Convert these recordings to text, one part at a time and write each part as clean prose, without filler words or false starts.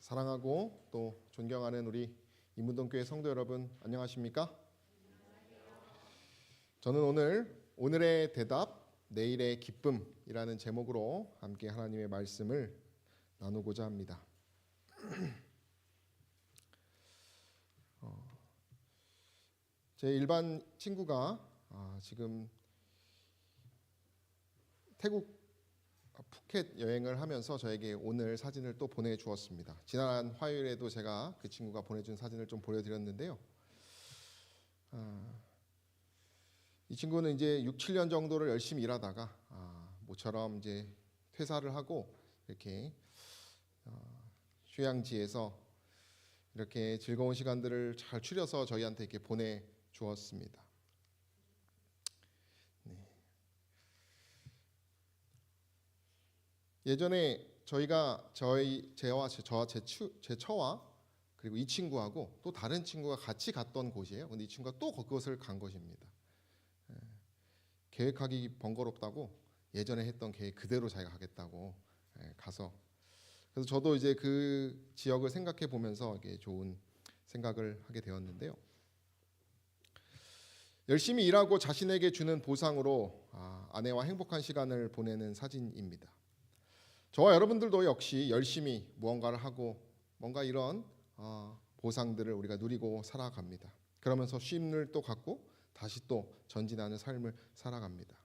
사랑하고 또 존경하는 우리 인문동교회 성도 여러분, 안녕하십니까? 저는 오늘의 대답, 내일의 기쁨이라는 제목으로 함께 하나님의 말씀을 나누고자 합니다. 제 일반 친구가 지금 태국 푸켓 여행을 하면서 저에게 오늘 사진을 또 보내주었습니다. 지난 화요일에도 제가 그 친구가 보내준 사진을 좀 보여드렸는데요. 이 친구는 이제 6, 7년 정도를 열심히 일하다가 모처럼 이제 퇴사를 하고 이렇게 휴양지에서 이렇게 즐거운 시간들을 잘 추려서 저희한테 이렇게 보내주었습니다. 예전에 저희가 제 처와 그리고 이 친구하고 또 다른 친구가 같이 갔던 곳이에요. 근데 이 친구가 또 그것을 간 것입니다. 계획하기 번거롭다고 예전에 했던 계획 그대로 자기가 가겠다고 가서, 그래서 저도 이제 그 지역을 생각해 보면서 이게 좋은 생각을 하게 되었는데요. 열심히 일하고 자신에게 주는 보상으로 아내와 행복한 시간을 보내는 사진입니다. 저와 여러분들도 역시 열심히 무언가를 하고 뭔가 이런 보상들을 우리가 누리고 살아갑니다. 그러면서 쉼을 또 갖고 다시 또 전진하는 삶을 살아갑니다.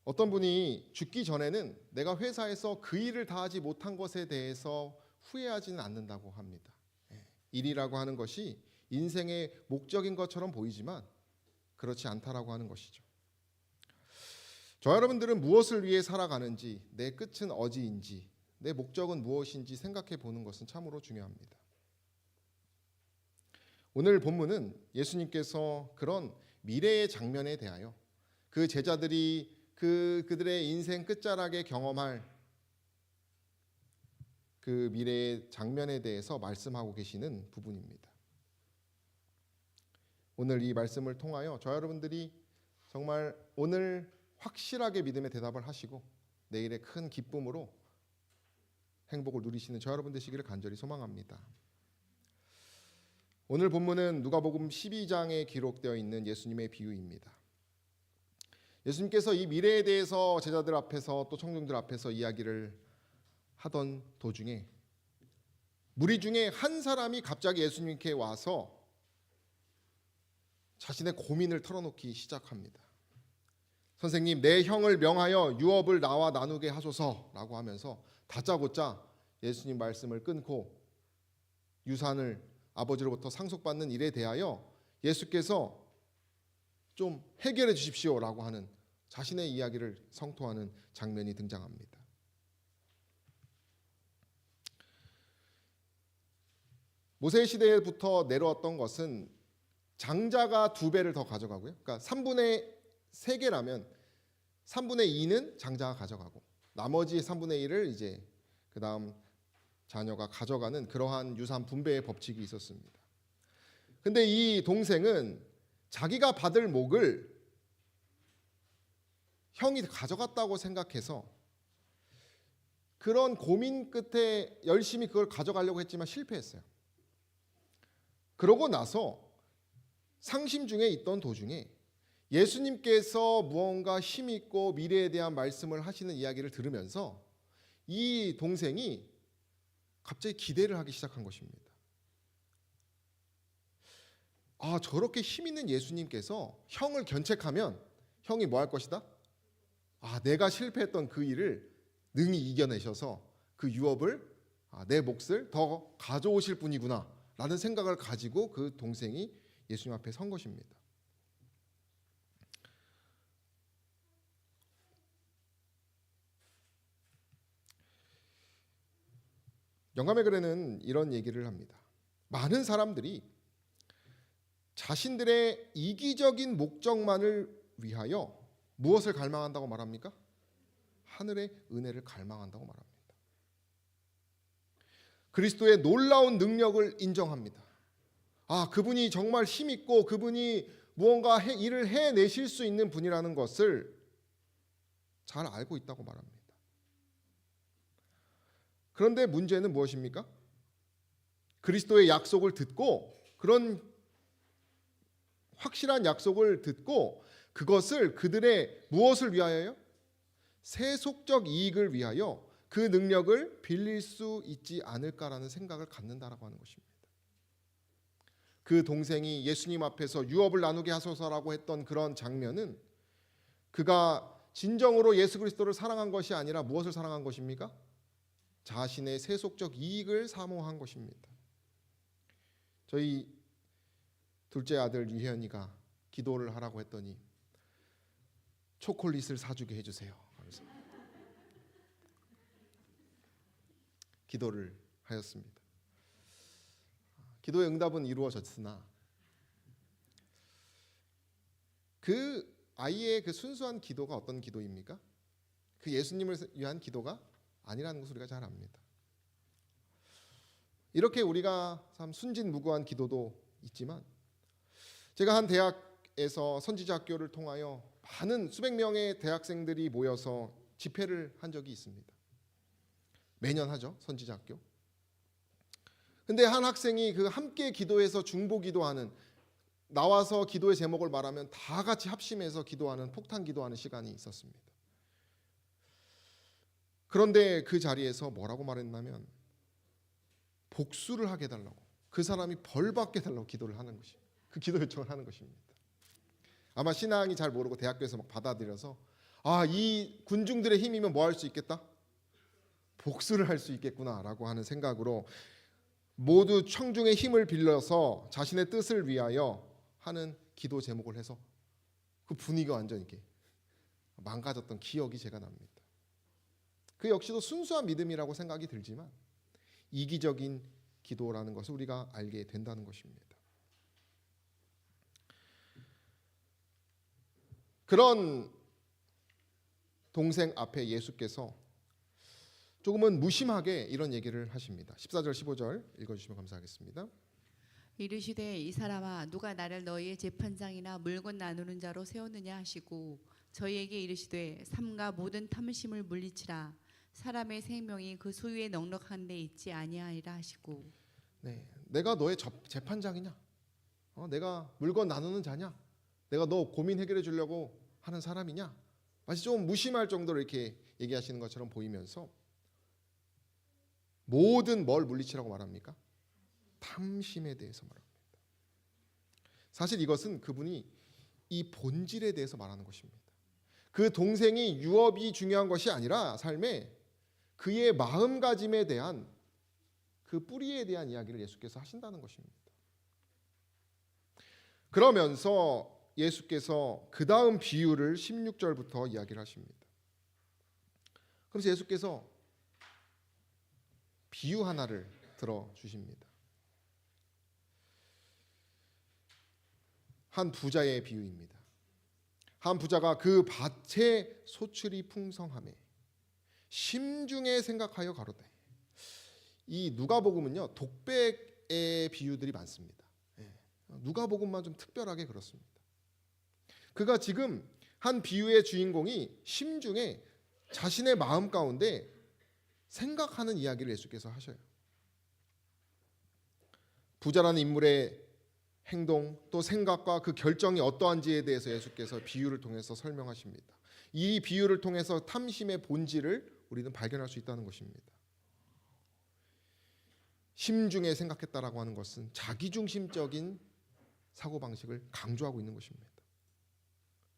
어떤 분이 죽기 전에는 내가 회사에서 그 일을 다 하지 못한 것에 대해서 후회하지는 않는다고 합니다. 일이라고 하는 것이 인생의 목적인 것처럼 보이지만 그렇지 않다라고 하는 것이죠. 저 여러분들은 무엇을 위해 살아가는지, 내 끝은 어디인지, 내 목적은 무엇인지 생각해 보는 것은 참으로 중요합니다. 오늘 본문은 예수님께서 그런 미래의 장면에 대하여 그 제자들이 그들의 인생 끝자락에 경험할 그 미래의 장면에 대해서 말씀하고 계시는 부분입니다. 오늘 이 말씀을 통하여 저 여러분들이 정말 오늘 확실하게 믿음의 대답을 하시고 내일의 큰 기쁨으로 행복을 누리시는 저 여러분 되시기를 간절히 소망합니다. 오늘 본문은 누가복음 12장에 기록되어 있는 예수님의 비유입니다. 예수님께서 이 미래에 대해서 제자들 앞에서 또 청중들 앞에서 이야기를 하던 도중에 무리 중에 한 사람이 갑자기 예수님께 와서 자신의 고민을 털어놓기 시작합니다. 선생님, 내 형을 명하여 유업을 나와 나누게 하소서라고 하면서 다짜고짜 예수님 말씀을 끊고 유산을 아버지로부터 상속받는 일에 대하여 예수께서 좀 해결해 주십시오라고 하는 자신의 이야기를 성토하는 장면이 등장합니다. 모세 시대부터 내려왔던 것은 장자가 2배를 더 가져가고요. 그러니까 3분의 3개라면 3분의 2는 장자가 가져가고 나머지 3분의 1을 이제 그 다음 자녀가 가져가는 그러한 유산 분배의 법칙이 있었습니다. 근데 이 동생은 자기가 받을 몫을 형이 가져갔다고 생각해서 그런 고민 끝에 열심히 그걸 가져가려고 했지만 실패했어요. 그러고 나서 상심 중에 있던 도중에 예수님께서 무언가 힘있고 미래에 대한 말씀을 하시는 이야기를 들으면서 이 동생이 갑자기 기대를 하기 시작한 것입니다. 저렇게 힘있는 예수님께서 형을 견책하면 형이 뭐 할 것이다? 내가 실패했던 그 일을 능히 이겨내셔서 그 유업을 내 몫을 더 가져오실 분이구나 라는 생각을 가지고 그 동생이 예수님 앞에 선 것입니다. 영감의 글에는 이런 얘기를 합니다. 많은 사람들이 자신들의 이기적인 목적만을 위하여 무엇을 갈망한다고 말합니까? 하늘의 은혜를 갈망한다고 말합니다. 그리스도의 놀라운 능력을 인정합니다. 그분이 정말 힘있고 그분이 무언가 일을 해내실 수 있는 분이라는 것을 잘 알고 있다고 말합니다. 그런데 문제는 무엇입니까? 그리스도의 약속을 듣고, 그런 확실한 약속을 듣고 그것을 그들의 무엇을 위하여요? 세속적 이익을 위하여 그 능력을 빌릴 수 있지 않을까라는 생각을 갖는다라고 하는 것입니다. 그 동생이 예수님 앞에서 유업을 나누게 하소서라고 했던 그런 장면은 그가 진정으로 예수 그리스도를 사랑한 것이 아니라 무엇을 사랑한 것입니까? 자신의 세속적 이익을 사모한 것입니다. 저희 둘째 아들 유현이가 기도를 하라고 했더니 초콜릿을 사주게 해주세요. 그래서 기도를 하였습니다. 기도의 응답은 이루어졌으나 그 아이의 그 순수한 기도가 어떤 기도입니까? 그 예수님을 위한 기도가 아니라는 것을 우리가 잘 압니다. 이렇게 우리가 참 순진무구한 기도도 있지만, 제가 한 대학에서 선지자 학교를 통하여 많은 수백 명의 대학생들이 모여서 집회를 한 적이 있습니다. 매년 하죠, 선지자 학교. 근데 한 학생이 그 함께 기도해서 중보 기도하는, 나와서 기도의 제목을 말하면 다 같이 합심해서 기도하는, 폭탄 기도하는 시간이 있었습니다. 그런데 그 자리에서 뭐라고 말했냐면 복수를 하게 해달라고, 그 사람이 벌 받게 해달라고 기도를 하는 것이, 그 기도 요청을 하는 것입니다. 아마 신앙이 잘 모르고 대학교에서 막 받아들여서, 이 군중들의 힘이면 뭐 할 수 있겠다? 복수를 할 수 있겠구나라고 하는 생각으로 모두 청중의 힘을 빌려서 자신의 뜻을 위하여 하는 기도 제목을 해서 그 분위기가 완전히 이렇게 망가졌던 기억이 제가 납니다. 그 역시도 순수한 믿음이라고 생각이 들지만 이기적인 기도라는 것을 우리가 알게 된다는 것입니다. 그런 동생 앞에 예수께서 조금은 무심하게 이런 얘기를 하십니다. 14절 15절 읽어주시면 감사하겠습니다. 이르시되 이 사람아 누가 나를 너희의 재판장이나 물건 나누는 자로 세웠느냐 하시고 저희에게 이르시되 삼가 모든 탐심을 물리치라 사람의 생명이 그 소유에 넉넉한 데 있지 아니하리라 하시고. 네, 내가 너의 재판장이냐? 내가 물건 나누는 자냐? 내가 너 고민 해결해 주려고 하는 사람이냐? 마치 좀 무심할 정도로 이렇게 얘기하시는 것처럼 보이면서 모든 뭘 물리치라고 말합니까? 탐심에 대해서 말합니다. 사실 이것은 그분이 이 본질에 대해서 말하는 것입니다. 그 동생이 유업이 중요한 것이 아니라 삶에 그의 마음가짐에 대한 그 뿌리에 대한 이야기를 예수께서 하신다는 것입니다. 그러면서 예수께서 그 다음 비유를 16절부터 이야기를 하십니다. 그래서 예수께서 비유 하나를 들어주십니다. 한 부자의 비유입니다. 한 부자가 그 밭에 소출이 풍성하매 심중에 생각하여 가로되. 이 누가복음은요 독백의 비유들이 많습니다. 누가복음만 좀 특별하게 그렇습니다. 그가 지금 한 비유의 주인공이 심중에 자신의 마음 가운데 생각하는 이야기를 예수께서 하셔요. 부자라는 인물의 행동 또 생각과 그 결정이 어떠한지에 대해서 예수께서 비유를 통해서 설명하십니다. 이 비유를 통해서 탐심의 본질을 우리는 발견할 수 있다는 것입니다. 심중에 생각했다라고 하는 것은 자기중심적인 사고방식을 강조하고 있는 것입니다.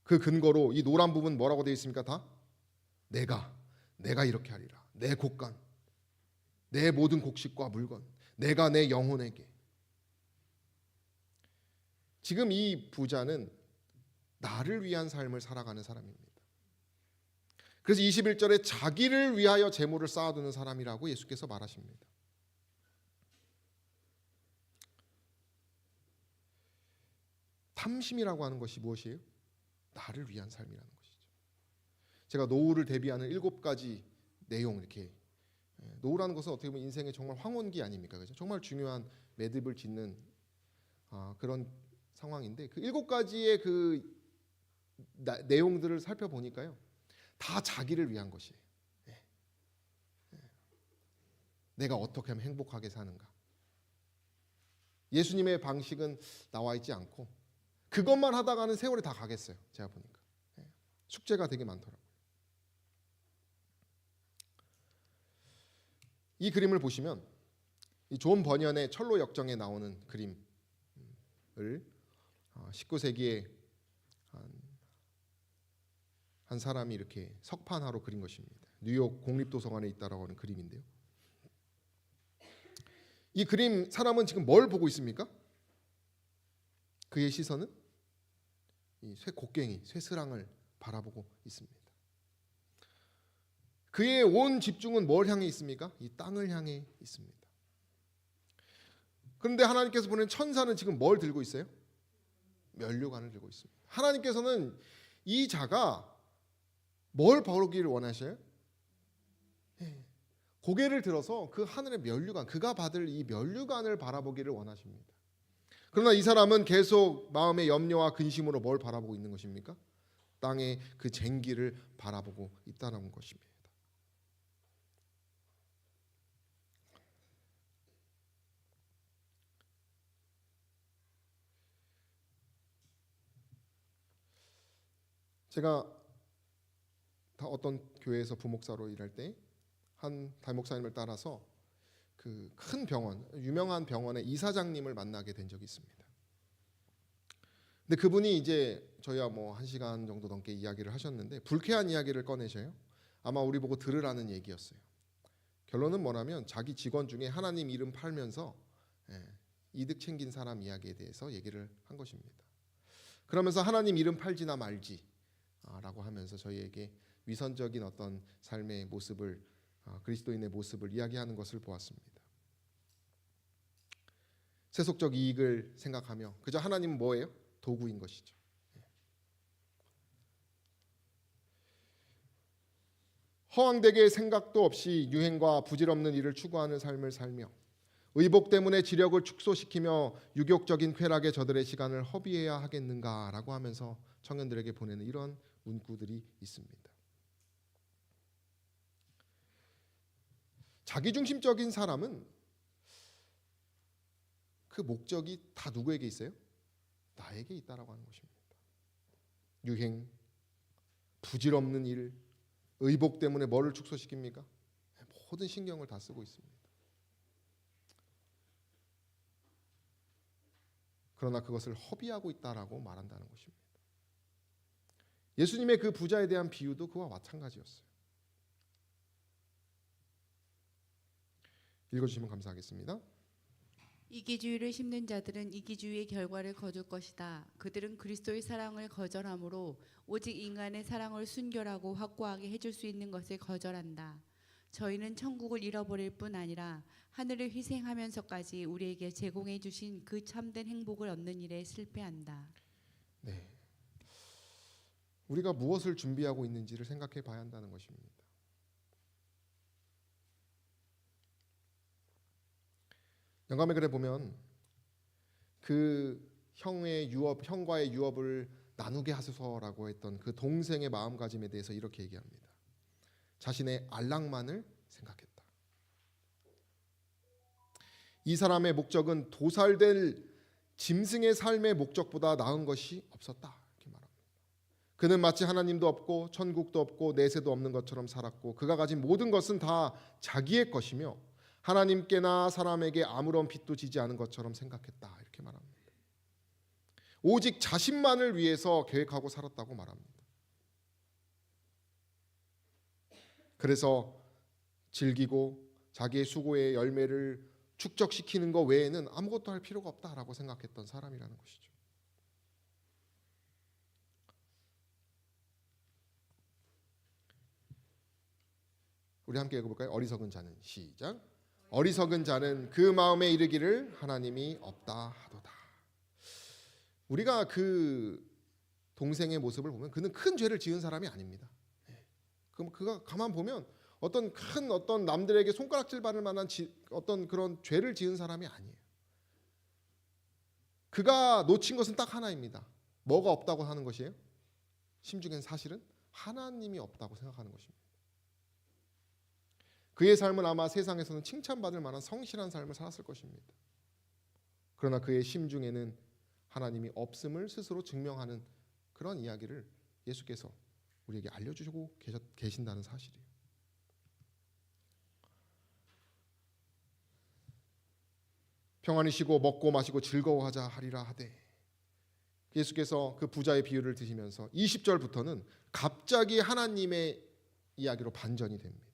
그 근거로 이 노란 부분 뭐라고 되어 있습니까? 다 내가 이렇게 하리라. 내 곡간, 내 모든 곡식과 물건, 내가 내 영혼에게. 지금 이 부자는 나를 위한 삶을 살아가는 사람입니다. 그래서 21절에 자기를 위하여 재물을 쌓아두는 사람이라고 예수께서 말하십니다. 탐심이라고 하는 것이 무엇이에요? 나를 위한 삶이라는 것이죠. 제가 노후를 대비하는 7가지 내용, 이렇게 노후라는 것은 어떻게 보면 인생의 정말 황혼기 아닙니까? 그죠? 정말 중요한 매듭을 짓는 그런 상황인데 그 7가지의 그 내용들을 살펴보니까요 다 자기를 위한 것이에요. 내가 어떻게 하면 행복하게 사는가. 예수님의 방식은 나와 있지 않고 그것만 하다가는 세월이 다 가겠어요. 제가 보니까 숙제가 되게 많더라고요. 이 그림을 보시면 이 존 버년의 철로 역정에 나오는 그림을 19세기에 한 사람이 이렇게 석판화로 그린 것입니다. 뉴욕 국립도서관에 있다라고 하는 그림인데요. 이 그림 사람은 지금 뭘 보고 있습니까? 그의 시선은 이 쇠곡갱이, 쇠스랑을 바라보고 있습니다. 그의 온 집중은 뭘 향해 있습니까? 이 땅을 향해 있습니다. 그런데 하나님께서 보낸 천사는 지금 뭘 들고 있어요? 면류관을 들고 있습니다. 하나님께서는 이 자가 뭘 보기를 원하셔요? 고개를 들어서 그 하늘의 면류관, 그가 받을 이 면류관을 바라보기를 원하십니다. 그러나 이 사람은 계속 마음의 염려와 근심으로 뭘 바라보고 있는 것입니까? 땅의 그 쟁기를 바라보고 있다는 것입니다. 제가 어떤 교회에서 부목사로 일할 때 한 달목사님을 따라서 그 큰 병원, 유명한 병원의 이사장님을 만나게 된 적이 있습니다. 근데 그분이 이제 저희와 뭐 1시간 정도 넘게 이야기를 하셨는데 불쾌한 이야기를 꺼내셔요. 아마 우리 보고 들으라는 얘기였어요. 결론은 뭐냐면 자기 직원 중에 하나님 이름 팔면서 이득 챙긴 사람 이야기에 대해서 얘기를 한 것입니다. 그러면서 하나님 이름 팔지나 말지 라고 하면서 저희에게 위선적인 어떤 삶의 모습을, 그리스도인의 모습을 이야기하는 것을 보았습니다. 세속적 이익을 생각하며 그저 하나님은 뭐예요? 도구인 것이죠. 허황되게 생각도 없이 유행과 부질없는 일을 추구하는 삶을 살며 의복 때문에 지력을 축소시키며 유격적인 쾌락에 저들의 시간을 허비해야 하겠는가라고 하면서 청년들에게 보내는 이런 문구들이 있습니다. 자기중심적인 사람은 그 목적이 다 누구에게 있어요? 나에게 있다라고 하는 것입니다. 유행, 부질없는 일, 의복 때문에 뭐를 축소시킵니까? 모든 신경을 다 쓰고 있습니다. 그러나 그것을 허비하고 있다라고 말한다는 것입니다. 예수님의 그 부자에 대한 비유도 그와 마찬가지였어요. 읽어주시면 감사하겠습니다. 이기주의를 심는 자들은 이기주의의 결과를 거둘 것이다. 그들은 그리스도의 사랑을 거절함으로 오직 인간의 사랑을 순결하고 확고하게 해줄 수 있는 것을 거절한다. 저희는 천국을 잃어버릴 뿐 아니라 하늘을 희생하면서까지 우리에게 제공해 주신 그 참된 행복을 얻는 일에 실패한다. 네, 우리가 무엇을 준비하고 있는지를 생각해 봐야 한다는 것입니다. 영감의 글에 보면 그 형과의 유업을 나누게 하소서라고 했던 그 동생의 마음가짐에 대해서 이렇게 얘기합니다. 자신의 안락만을 생각했다. 이 사람의 목적은 도살될 짐승의 삶의 목적보다 나은 것이 없었다. 이렇게 말합니다. 그는 마치 하나님도 없고 천국도 없고 내세도 없는 것처럼 살았고 그가 가진 모든 것은 다 자기의 것이며 하나님께나 사람에게 아무런 빚도 지지 않은 것처럼 생각했다. 이렇게 말합니다. 오직 자신만을 위해서 계획하고 살았다고 말합니다. 그래서 즐기고 자기의 수고의 열매를 축적시키는 것 외에는 아무것도 할 필요가 없다라고 생각했던 사람이라는 것이죠. 우리 함께 읽어볼까요? 어리석은 자는 시작. 어리석은 자는 그 마음에 이르기를 하나님이 없다 하도다. 우리가 그 동생의 모습을 보면 그는 큰 죄를 지은 사람이 아닙니다. 그럼 그가 가만 보면 어떤 남들에게 손가락질 받을 만한 어떤 그런 죄를 지은 사람이 아니에요. 그가 놓친 것은 딱 하나입니다. 뭐가 없다고 하는 것이에요? 심중엔 사실은 하나님이 없다고 생각하는 것입니다. 그의 삶은 아마 세상에서는 칭찬받을 만한 성실한 삶을 살았을 것입니다. 그러나 그의 심중에는 하나님이 없음을 스스로 증명하는 그런 이야기를 예수께서 우리에게 알려주시고 계신다는 사실이에요. 평안히 쉬고 먹고 마시고 즐거워하자 하리라 하되, 예수께서 그 부자의 비유를 드시면서 20절부터는 갑자기 하나님의 이야기로 반전이 됩니다.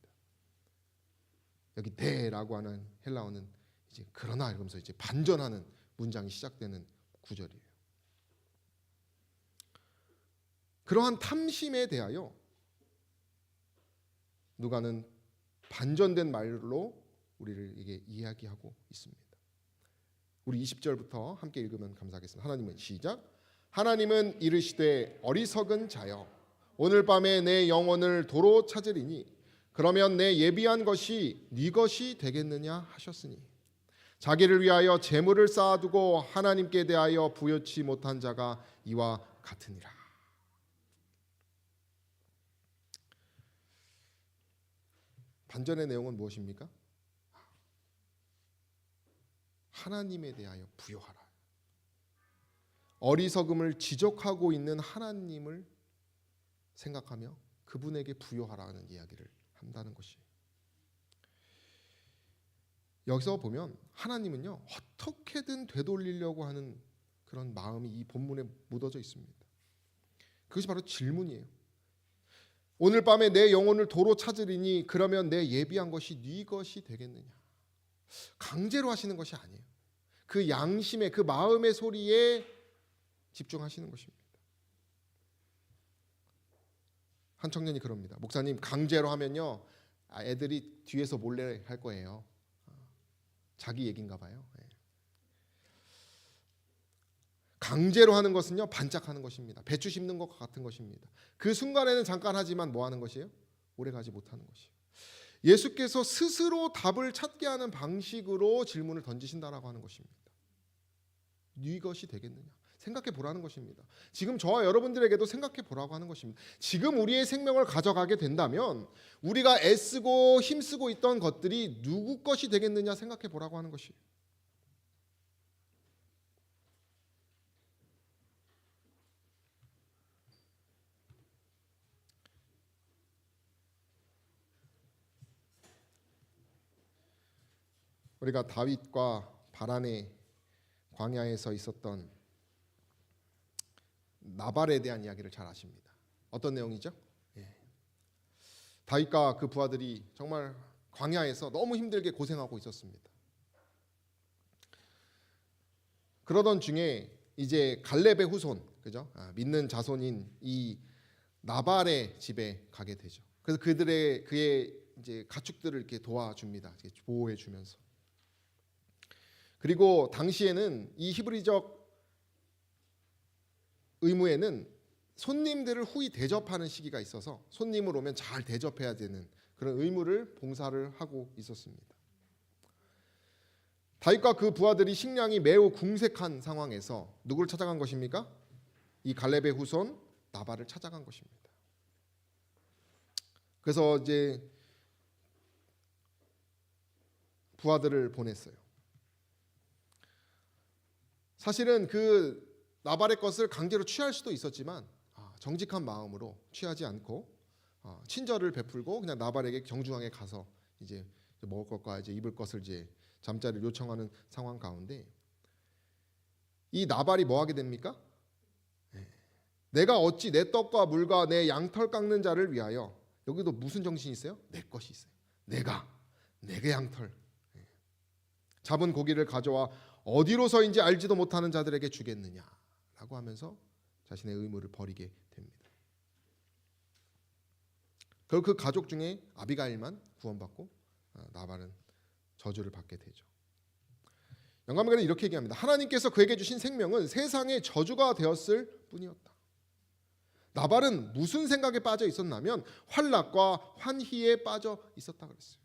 여기 대라고 하는 헬라어는 이제 그러나 이러면서 이제 반전하는 문장이 시작되는 구절이에요. 그러한 탐심에 대하여 누가는 반전된 말로 우리를 이게 이야기하고 있습니다. 우리 20절부터 함께 읽으면 감사하겠습니다. 하나님은 시작. 하나님은 이르시되 어리석은 자여 오늘 밤에 내 영혼을 도로 찾으리니 그러면 내 예비한 것이 네 것이 되겠느냐 하셨으니 자기를 위하여 재물을 쌓아두고 하나님께 대하여 부여치 못한 자가 이와 같으니라. 반전의 내용은 무엇입니까? 하나님에 대하여 부여하라. 어리석음을 지적하고 있는 하나님을 생각하며 그분에게 부여하라는 이야기를 한다는 것이에요. 여기서 보면 하나님은요, 어떻게든 되돌리려고 하는 그런 마음이 이 본문에 묻어져 있습니다. 그것이 바로 질문이에요. 오늘 밤에 내 영혼을 도로 찾으리니 그러면 내 예비한 것이 네 것이 되겠느냐. 강제로 하시는 것이 아니에요. 그 양심의, 그 마음의 소리에 집중하시는 것입니다. 한 청년이 그럽니다. 목사님, 강제로 하면요 애들이 뒤에서 몰래 할 거예요. 자기 얘기인가 봐요. 강제로 하는 것은요 반짝하는 것입니다. 배추 심는 것과 같은 것입니다. 그 순간에는 잠깐 하지만 뭐 하는 것이에요? 오래가지 못하는 것이에요. 예수께서 스스로 답을 찾게 하는 방식으로 질문을 던지신다라고 하는 것입니다. 네 것이 되겠느냐? 생각해 보라는 것입니다. 지금 저와 여러분들에게도 생각해 보라고 하는 것입니다. 지금 우리의 생명을 가져가게 된다면 우리가 애쓰고 힘쓰고 있던 것들이 누구 것이 되겠느냐 생각해 보라고 하는 것이에요. 우리가 다윗과 바란의 광야에서 있었던 나발에 대한 이야기를 잘 아십니다. 어떤 내용이죠? 다윗과 그 부하들이 정말 광야에서 너무 힘들게 고생하고 있었습니다. 그러던 중에 이제 갈렙의 후손, 그죠? 믿는 자손인 이 나발의 집에 가게 되죠. 그래서 그의 이제 가축들을 이렇게 도와줍니다. 이렇게 보호해주면서. 그리고 당시에는 이 히브리적 의무에는 손님들을 후히 대접하는 시기가 있어서 손님을 오면 잘 대접해야 되는 그런 의무를 봉사를 하고 있었습니다. 다윗과 그 부하들이 식량이 매우 궁색한 상황에서 누구를 찾아간 것입니까? 이 갈렙의 후손 나발을 찾아간 것입니다. 그래서 이제 부하들을 보냈어요. 사실은 그 나발의 것을 강제로 취할 수도 있었지만 정직한 마음으로 취하지 않고 친절을 베풀고 그냥 나발에게 정중하게 가서 이제 먹을 것과 이제 입을 것을 이제 잠자리를 요청하는 상황 가운데 이 나발이 뭐 하게 됩니까? 내가 어찌 내 떡과 물과 내 양털 깎는 자를 위하여, 여기도 무슨 정신이 있어요? 내 것이 있어요. 내가 양털 잡은 고기를 가져와 어디로서인지 알지도 못하는 자들에게 주겠느냐라고 하면서 자신의 의무를 버리게 됩니다. 결국 그 가족 중에 아비가일만 구원받고 나발은 저주를 받게 되죠. 영감관은 이렇게 얘기합니다. 하나님께서 그에게 주신 생명은 세상의 저주가 되었을 뿐이었다. 나발은 무슨 생각에 빠져 있었냐면 환락과 환희에 빠져 있었다 그랬어요.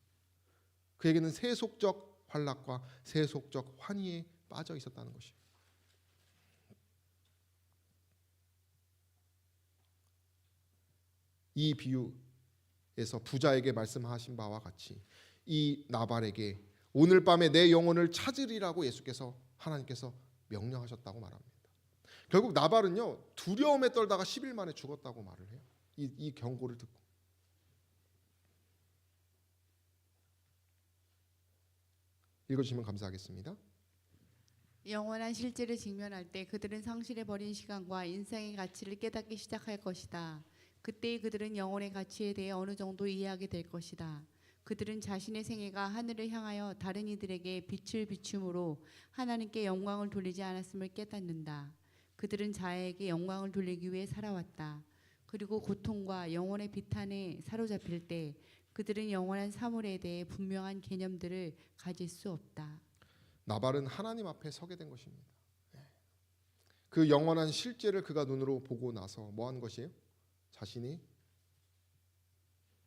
그에게는 세속적 환락과 세속적 환희에 빠져 있었다는 것이에요. 이 비유에서 부자에게 말씀하신 바와 같이 이 나발에게 오늘 밤에 내 영혼을 찾으리라고 하나님께서 명령하셨다고 말합니다. 결국 나발은요 두려움에 떨다가 10일 만에 죽었다고 말을 해요. 이 경고를 듣고. 읽어주시면 감사하겠습니다. 영원한 실제를 직면할 때 그들은 상실해버린 시간과 인생의 가치를 깨닫기 시작할 것이다. 그때 그들은 영혼의 가치에 대해 어느 정도 이해하게 될 것이다. 그들은 자신의 생애가 하늘을 향하여 다른 이들에게 빛을 비춤으로 하나님께 영광을 돌리지 않았음을 깨닫는다. 그들은 자아에게 영광을 돌리기 위해 살아왔다. 그리고 고통과 영혼의 비탄에 사로잡힐 때 그들은 영원한 사물에 대해 분명한 개념들을 가질 수 없다. 나발은 하나님 앞에 서게 된 것입니다. 그 영원한 실제를 그가 눈으로 보고 나서 뭐 한 것이에요? 자신이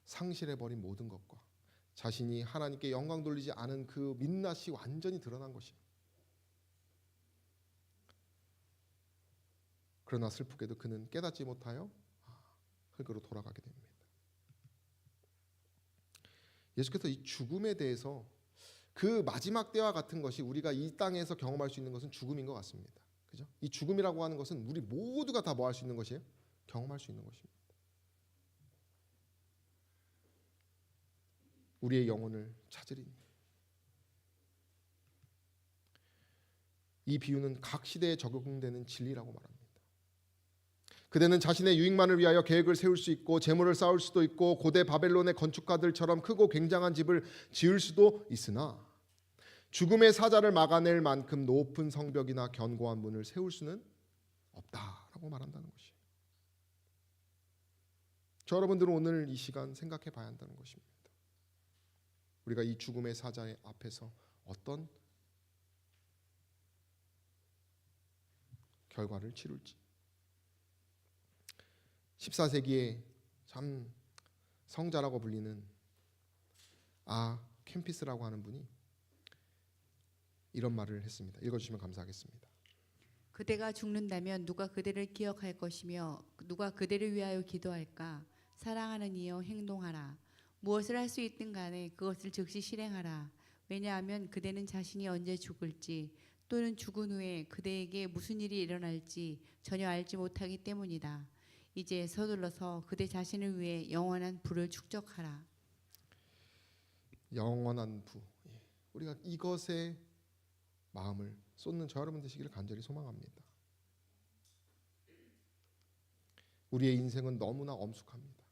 상실해버린 모든 것과 자신이 하나님께 영광 돌리지 않은 그 민낯이 완전히 드러난 것이에요. 그러나 슬프게도 그는 깨닫지 못하여 흙으로 돌아가게 됩니다. 예수께서 이 죽음에 대해서 그 마지막 때와 같은 것이 우리가 이 땅에서 경험할 수 있는 것은 죽음인 것 같습니다. 그죠? 이 죽음이라고 하는 것은 우리 모두가 다 뭐 할 수 있는 것이에요? 경험할 수 있는 것입니다. 우리의 영혼을 찾으리니. 이 비유는 각 시대에 적용되는 진리라고 말합니다. 그대는 자신의 유익만을 위하여 계획을 세울 수 있고 재물을 쌓을 수도 있고 고대 바벨론의 건축가들처럼 크고 굉장한 집을 지을 수도 있으나 죽음의 사자를 막아낼 만큼 높은 성벽이나 견고한 문을 세울 수는 없다라고 말한다는 것이에요. 저 여러분들은 오늘 이 시간 생각해 봐야 한다는 것입니다. 우리가 이 죽음의 사자의 앞에서 어떤 결과를 치룰지. 14세기에 참 성자라고 불리는 캠피스라고 하는 분이 이런 말을 했습니다. 읽어주시면 감사하겠습니다. 그대가 죽는다면 누가 그대를 기억할 것이며 누가 그대를 위하여 기도할까? 사랑하는 이여 행동하라. 무엇을 할 수 있든 간에 그것을 즉시 실행하라. 왜냐하면 그대는 자신이 언제 죽을지 또는 죽은 후에 그대에게 무슨 일이 일어날지 전혀 알지 못하기 때문이다. 이제 서둘러서 그대 자신을 위해 영원한 부를 축적하라. 영원한 부. 우리가 이것에 마음을 쏟는 저 여러분 되시기를 간절히 소망합니다. 우리의 인생은 너무나 엄숙합니다.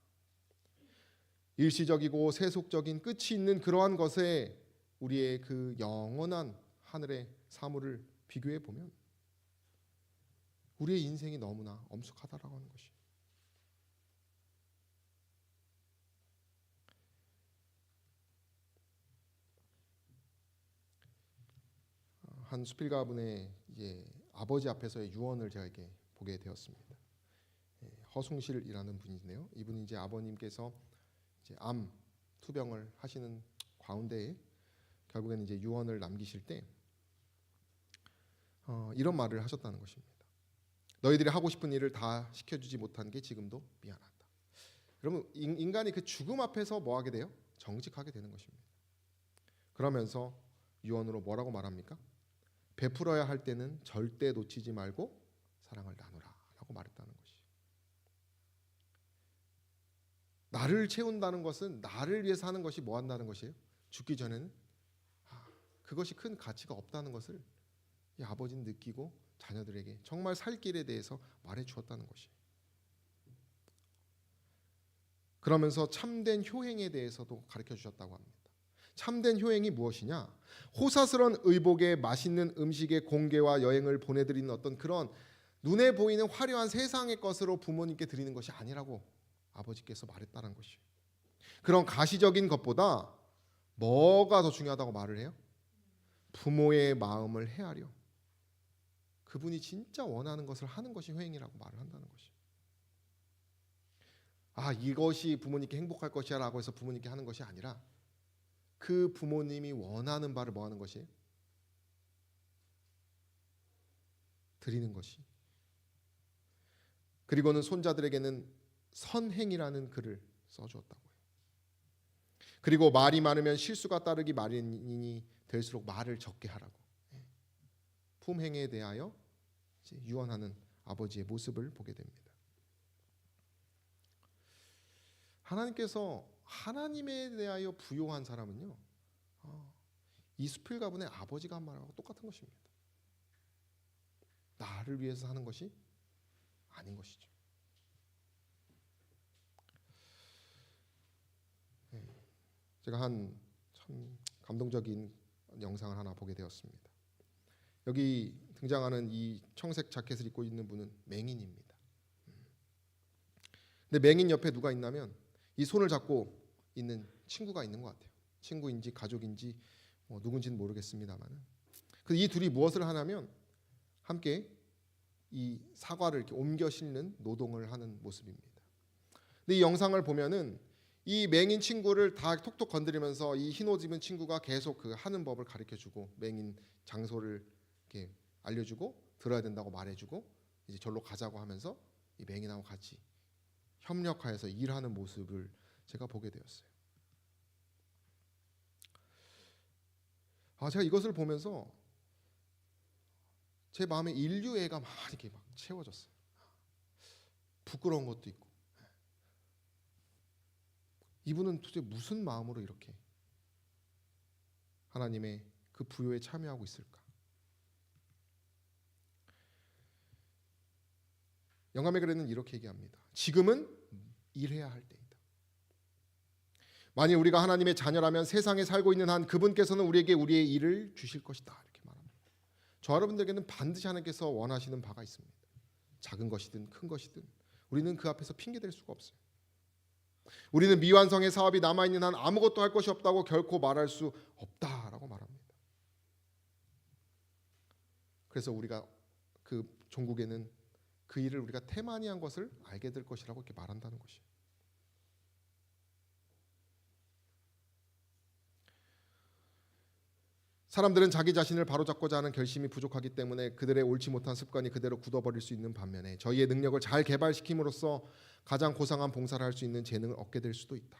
일시적이고 세속적인 끝이 있는 그러한 것에 우리의 그 영원한 하늘의 사물을 비교해 보면 우리의 인생이 너무나 엄숙하다라고 하는 것이. 한 수필가분의 이제 아버지 앞에서의 유언을 제가 이렇게 보게 되었습니다. 허숭실이라는 분인데요. 이분이 이제 아버님께서 이제 암 투병을 하시는 가운데에 결국에는 이제 유언을 남기실 때 이런 말을 하셨다는 것입니다. 너희들이 하고 싶은 일을 다 시켜주지 못한 게 지금도 미안하다. 그러면 인간이 그 죽음 앞에서 뭐 하게 돼요? 정직하게 되는 것입니다. 그러면서 유언으로 뭐라고 말합니까? 베풀어야 할 때는 절대 놓치지 말고 사랑을 나누라 라고 말했다는 것이. 나를 채운다는 것은 나를 위해서 하는 것이 뭐 한다는 것이에요? 죽기 전에는 그것이 큰 가치가 없다는 것을 이 아버지는 느끼고 자녀들에게 정말 살 길에 대해서 말해 주었다는 것이에요. 그러면서 참된 효행에 대해서도 가르쳐 주셨다고 합니다. 참된 효행이 무엇이냐? 호사스러운 의복에 맛있는 음식의 공개와 여행을 보내드리는 어떤 그런 눈에 보이는 화려한 세상의 것으로 부모님께 드리는 것이 아니라고 아버지께서 말했다는 것이에요. 그런 가시적인 것보다 뭐가 더 중요하다고 말을 해요? 부모의 마음을 헤아려 그분이 진짜 원하는 것을 하는 것이 효행이라고 말을 한다는 것이에요. 이것이 부모님께 행복할 것이야 라고 해서 부모님께 하는 것이 아니라 그 부모님이 원하는 바를 뭐 하는 것이에요? 드리는 것이. 그리고는 손자들에게는 선행이라는 글을 써주었다고요. 그리고 말이 많으면 실수가 따르기 마련이니 될수록 말을 적게 하라고. 품행에 대하여 이제 유언하는 아버지의 모습을 보게 됩니다. 하나님께서 하나님에 대하여 부요한 사람은요, 이수필 가문의 아버지가 한 말하고 똑같은 것입니다. 나를 위해서 하는 것이 아닌 것이죠. 제가 한 참 감동적인 영상을 하나 보게 되었습니다. 여기 등장하는 이 청색 자켓을 입고 있는 분은 맹인입니다. 근데 맹인 옆에 누가 있냐면 이 손을 잡고 있는 친구가 있는 것 같아요. 친구인지 가족인지 누군지는 모르겠습니다만, 이 둘이 무엇을 하냐면 함께 이 사과를 이렇게 옮겨 싣는 노동을 하는 모습입니다. 근데 이 영상을 보면은 이 맹인 친구를 다 톡톡 건드리면서 이 흰 옷 입은 친구가 계속 그 하는 법을 가르쳐주고 맹인 장소를 이렇게 알려주고 들어야 된다고 말해주고 이제 절로 가자고 하면서 이 맹인하고 같이 협력하여서 일하는 모습을 제가 보게 되었어요. 제가 이것을 보면서 제 마음에 인류애가 막 이렇게 막 채워졌어요. 부끄러운 것도 있고, 이분은 도대체 무슨 마음으로 이렇게 하나님의 그 부요에 참여하고 있을까? 영감의 글에는 이렇게 얘기합니다. 지금은 일해야 할 때이다. 만일 우리가 하나님의 자녀라면 세상에 살고 있는 한 그분께서는 우리에게 우리의 일을 주실 것이다. 이렇게 말합니다. 저 여러분들에게는 반드시 하나님께서 원하시는 바가 있습니다. 작은 것이든 큰 것이든 우리는 그 앞에서 핑계댈 수가 없어요. 우리는 미완성의 사업이 남아있는 한 아무것도 할 것이 없다고 결코 말할 수 없다라고 말합니다. 그래서 우리가 그 종국에는 그 일을 우리가 태만히한 것을 알게 될 것이라고 이렇게 말한다는 것이에요. 사람들은 자기 자신을 바로잡고자 하는 결심이 부족하기 때문에 그들의 옳지 못한 습관이 그대로 굳어버릴 수 있는 반면에 저희의 능력을 잘 개발시킴으로써 가장 고상한 봉사를 할 수 있는 재능을 얻게 될 수도 있다.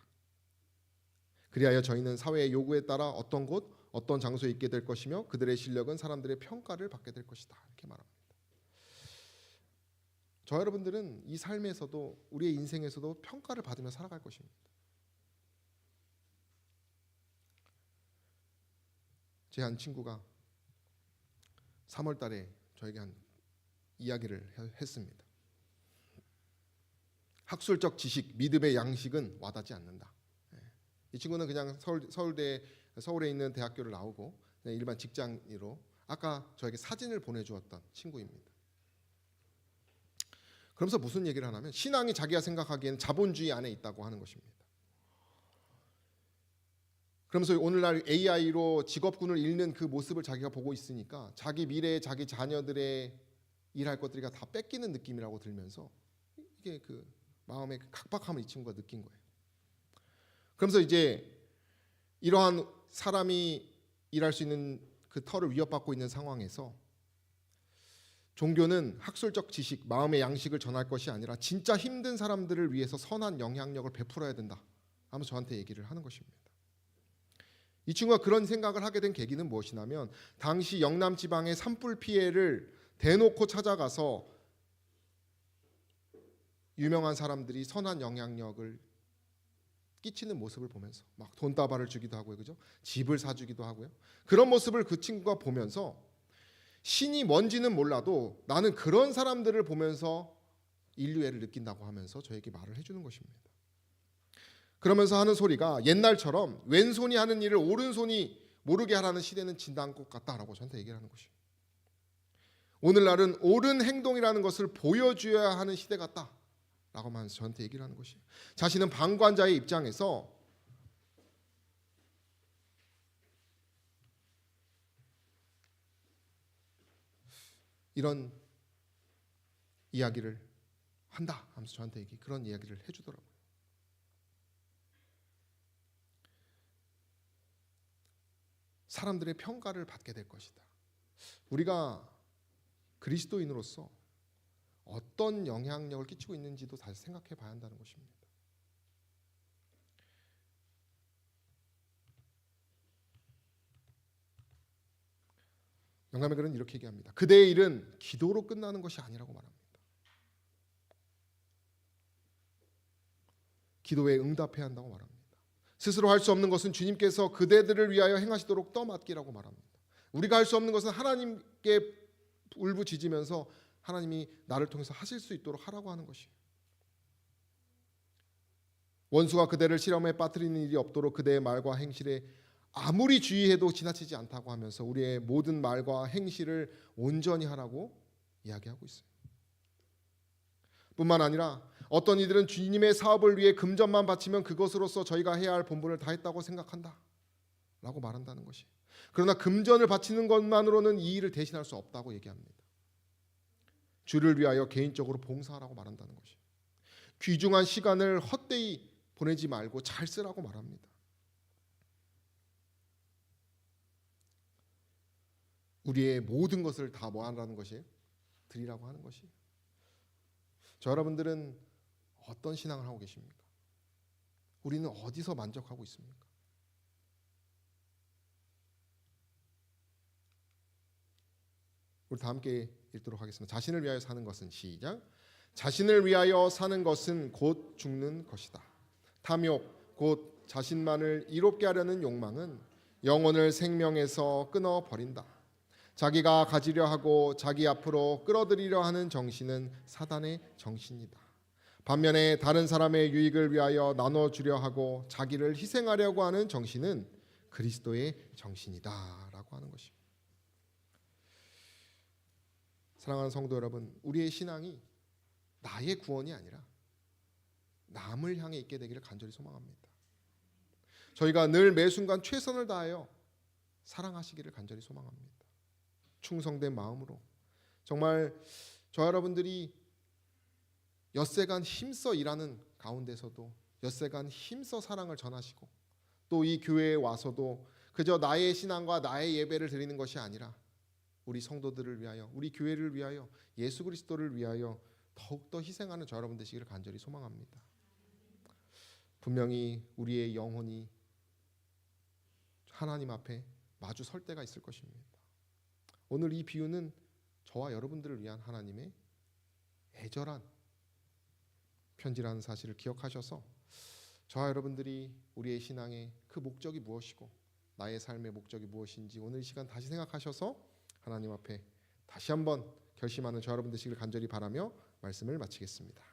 그리하여 저희는 사회의 요구에 따라 어떤 곳, 어떤 장소에 있게 될 것이며 그들의 실력은 사람들의 평가를 받게 될 것이다. 이렇게 말합니다. 저 여러분들은 이 삶에서도 우리의 인생에서도 평가를 받으며 살아갈 것입니다. 제 한 친구가 3월 달에 저에게 한 이야기를 했습니다. 학술적 지식, 믿음의 양식은 와닿지 않는다. 이 친구는 그냥 서울에 있는 대학교를 나오고 일반 직장인으로 아까 저에게 사진을 보내주었던 친구입니다. 그러면서 무슨 얘기를 하냐면 신앙이 자기가 생각하기에는 자본주의 안에 있다고 하는 것입니다. 그러면서 오늘날 AI로 직업군을 잃는 그 모습을 자기가 보고 있으니까 자기 미래에 자기 자녀들의 일할 것들이 다 뺏기는 느낌이라고 들면서 이게 그 마음의 각박함을 이 친구가 느낀 거예요. 그러면서 이제 이러한 사람이 일할 수 있는 그 터를 위협받고 있는 상황에서 종교는 학술적 지식, 마음의 양식을 전할 것이 아니라 진짜 힘든 사람들을 위해서 선한 영향력을 베풀어야 된다 하면서 저한테 얘기를 하는 것입니다. 이 친구가 그런 생각을 하게 된 계기는 무엇이냐면 당시 영남 지방의 산불 피해를 대놓고 찾아가서 유명한 사람들이 선한 영향력을 끼치는 모습을 보면서 막 돈다발을 주기도 하고요, 그죠? 집을 사주기도 하고요. 그런 모습을 그 친구가 보면서 신이 뭔지는 몰라도 나는 그런 사람들을 보면서 인류애를 느낀다고 하면서 저에게 말을 해주는 것입니다. 그러면서 하는 소리가 옛날처럼 왼손이 하는 일을 오른손이 모르게 하라는 시대는 지난 것 같다라고 저한테 얘기를 하는 것이에요. 오늘날은 옳은 행동이라는 것을 보여줘야 하는 시대 같다 라고 하면서 저한테 얘기를 하는 것이에요. 자신은 방관자의 입장에서 이런 이야기를 한다 하면서 저한테 그런 이야기를 해주더라고요. 사람들의 평가를 받게 될 것이다. 우리가 그리스도인으로서 어떤 영향력을 끼치고 있는지도 다시 생각해 봐야 한다는 것입니다. 영감의 글은 이렇게 얘기합니다. 그대의 일은 기도로 끝나는 것이 아니라고 말합니다. 기도에 응답해야 한다고 말합니다. 스스로 할 수 없는 것은 주님께서 그대들을 위하여 행하시도록 떠맡기라고 말합니다. 우리가 할 수 없는 것은 하나님께 울부짖으면서 하나님이 나를 통해서 하실 수 있도록 하라고 하는 것이에요. 원수가 그대를 시험에 빠뜨리는 일이 없도록 그대의 말과 행실에 아무리 주의해도 지나치지 않다고 하면서 우리의 모든 말과 행실을 온전히 하라고 이야기하고 있어요. 뿐만 아니라 어떤 이들은 주님의 사업을 위해 금전만 바치면 그것으로서 저희가 해야 할 본분을 다했다고 생각한다 라고 말한다는 것이. 그러나 금전을 바치는 것만으로는 이 일을 대신할 수 없다고 얘기합니다. 주를 위하여 개인적으로 봉사하라고 말한다는 것이. 귀중한 시간을 헛되이 보내지 말고 잘 쓰라고 말합니다. 우리의 모든 것을 다 뭐 하라는 것이에요? 드리라고 하는 것이에요. 저 여러분들은 어떤 신앙을 하고 계십니까? 우리는 어디서 만족하고 있습니까? 우리 다 함께 읽도록 하겠습니다. 자신을 위하여 사는 것은 시작. 자신을 위하여 사는 것은 곧 죽는 것이다. 탐욕 곧 자신만을 이롭게 하려는 욕망은 영혼을 생명에서 끊어 버린다. 자기가 가지려 하고 자기 앞으로 끌어들이려 하는 정신은 사단의 정신이다. 반면에 다른 사람의 유익을 위하여 나눠주려 하고 자기를 희생하려고 하는 정신은 그리스도의 정신이다라고 하는 것입니다. 사랑하는 성도 여러분, 우리의 신앙이 나의 구원이 아니라 남을 향해 있게 되기를 간절히 소망합니다. 저희가 늘 매 순간 최선을 다하여 사랑하시기를 간절히 소망합니다. 충성된 마음으로 정말 저 여러분들이 엿새간 힘써 일하는 가운데서도 엿새간 힘써 사랑을 전하시고 또 이 교회에 와서도 그저 나의 신앙과 나의 예배를 드리는 것이 아니라 우리 성도들을 위하여, 우리 교회를 위하여, 예수 그리스도를 위하여 더욱더 희생하는 저 여러분 되시기를 간절히 소망합니다. 분명히 우리의 영혼이 하나님 앞에 마주 설 때가 있을 것입니다. 오늘 이 비유는 저와 여러분들을 위한 하나님의 애절한 편지라는 사실을 기억하셔서 저와 여러분들이 우리의 신앙의 그 목적이 무엇이고 나의 삶의 목적이 무엇인지 오늘 이 시간 다시 생각하셔서 하나님 앞에 다시 한번 결심하는 저 여러분 되시기를 간절히 바라며 말씀을 마치겠습니다.